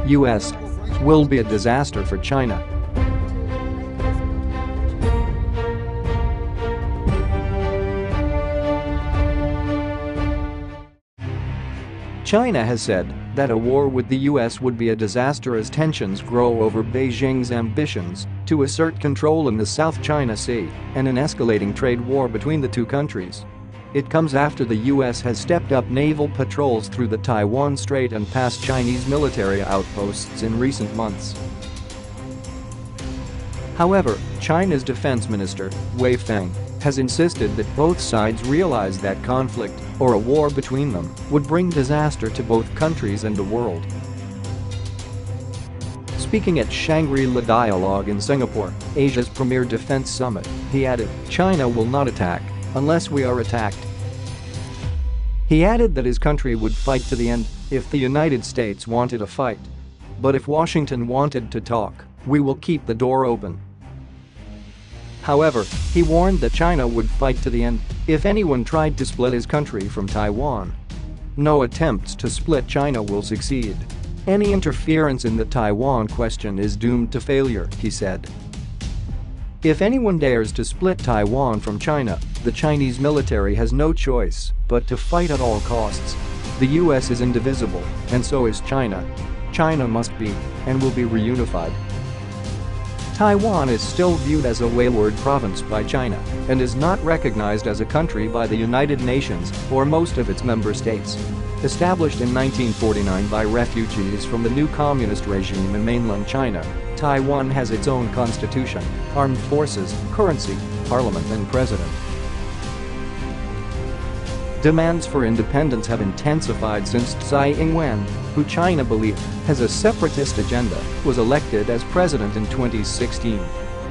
U.S. will be a disaster for China. China has said that a war with the U.S. would be a disaster as tensions grow over Beijing's ambitions to assert control in the South China Sea and an escalating trade war between the two countries. It comes after the U.S. has stepped up naval patrols through the Taiwan Strait and past Chinese military outposts in recent months. However, China's defense minister, Wei Feng, has insisted that both sides realize that conflict, or a war between them, would bring disaster to both countries and the world. Speaking at Shangri-La Dialogue in Singapore, Asia's premier defense summit, he added, "China will not attack unless we are attacked." He added that his country would fight to the end if the United States wanted a fight. But if Washington wanted to talk, we will keep the door open. However, he warned that China would fight to the end if anyone tried to split his country from Taiwan. No attempts to split China will succeed. Any interference in the Taiwan question is doomed to failure, he said. If anyone dares to split Taiwan from China, the Chinese military has no choice but to fight at all costs. The US is indivisible, and so is China. China must be and will be reunified. Taiwan is still viewed as a wayward province by China and is not recognized as a country by the United Nations or most of its member states. Established in 1949 by refugees from the new communist regime in mainland China, Taiwan has its own constitution, armed forces, currency, parliament and president. Demands for independence have intensified since Tsai Ing-wen, who China believes has a separatist agenda, was elected as president in 2016.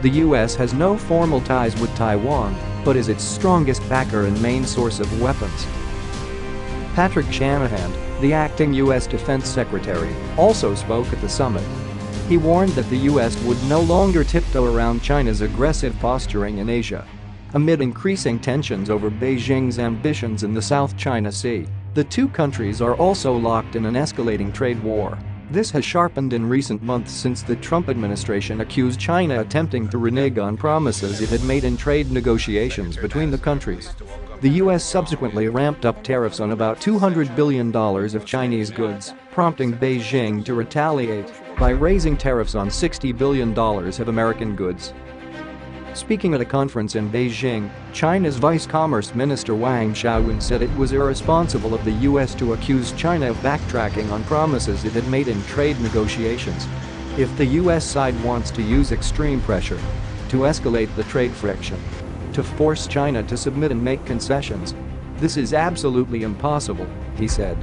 The US has no formal ties with Taiwan, but is its strongest backer and main source of weapons. Patrick Shanahan, the acting US Defense Secretary, also spoke at the summit. He warned that the US would no longer tiptoe around China's aggressive posturing in Asia. Amid increasing tensions over Beijing's ambitions in the South China Sea, the two countries are also locked in an escalating trade war. This has sharpened in recent months since the Trump administration accused China attempting to renege on promises it had made in trade negotiations between the countries. The US subsequently ramped up tariffs on about $200 billion of Chinese goods, prompting Beijing to retaliate by raising tariffs on $60 billion of American goods. Speaking at a conference in Beijing, China's Vice Commerce Minister Wang Xiaowen said it was irresponsible of the US to accuse China of backtracking on promises it had made in trade negotiations. If the US side wants to use extreme pressure to escalate the trade friction, to force China to submit and make concessions, this is absolutely impossible, he said.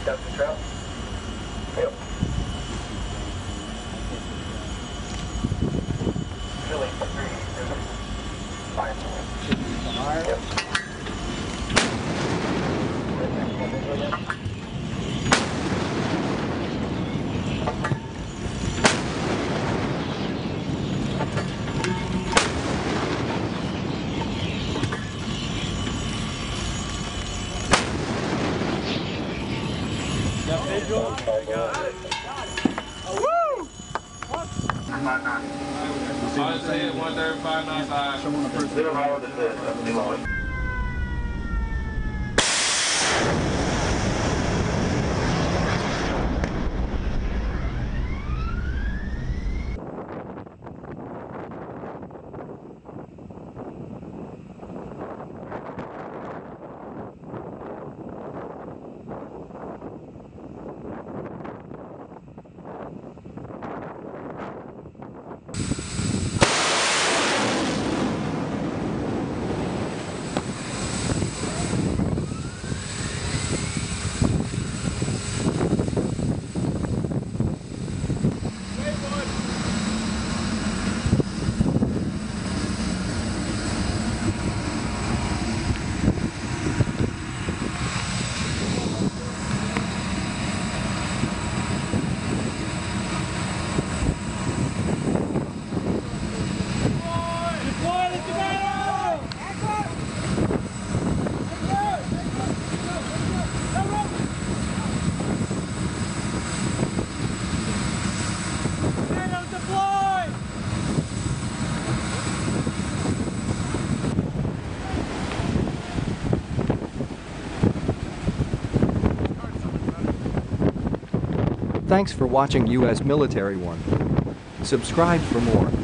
Captain Trout? Yep. Chili 3, 5. Yep. I said 135 outside. Zero hour to this. That's too long. Thanks for watching US Military One. Subscribe for more.